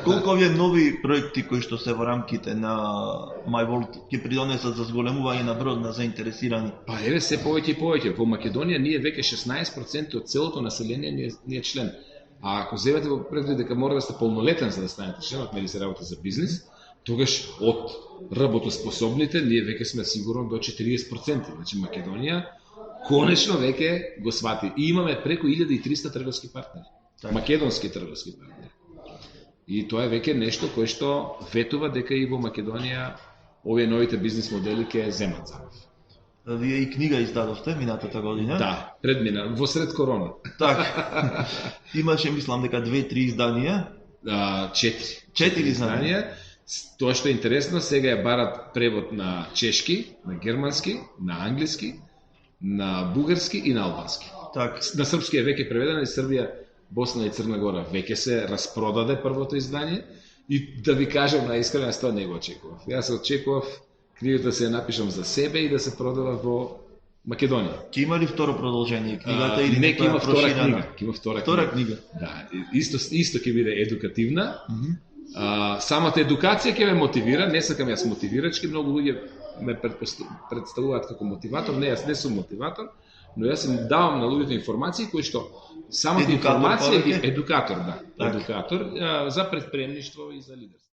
Колку овие нови проекти кои што се во рамките на MyWorld ќе придонесат за зголемување на бројот на заинтересирани? Па еве се повеќе и повеќе. Во Македонија ние веќе 16% од целото население ни е член. А ако земете во предвид дека мора да сте полнолетен за да станете член, ако нели се работи за бизнис, тогаш од работоспособните ние веќе сме сигурно до 40%. Значи Македонија конечно веќе го свати. И имаме преку 1300 трговски партнери. Македонски трговски партнери. И тоа е веќе нешто кое што ветува дека и во Македонија овие новите бизнис модели ќе земат за. Вие и книга издадовте минатата година? Да, во сред корона. Така. Имаше, мислам, дека 2-3 изданија? 4. 4 изданија. Тоа што е интересно, сега ја барат превод на чешки, на германски, на англиски, на бугарски и на албански. Так. На српски е веќе преведено и Србија, Босна и Црна Гора веќе се распродаде првото издание и да ви кажам на искрена, тоа не го очекував. Јас очекував книгата се ја напишам за себе и да се продава во Македонија. Ќе има ли второ продолжение книгата или не, ќе има втора книга? Ќе има втора книга. Да, исто ќе биде едукативна. Самата едукација ќе ме мотивира, не сакам јас мотивирачки, многу луѓе ме представуваат како мотиватор, не, јас не сум мотиватор, но јас им давам на луѓето информации кои што самата информација е едукатор, да, едукатор за предприемништво и за лидерство.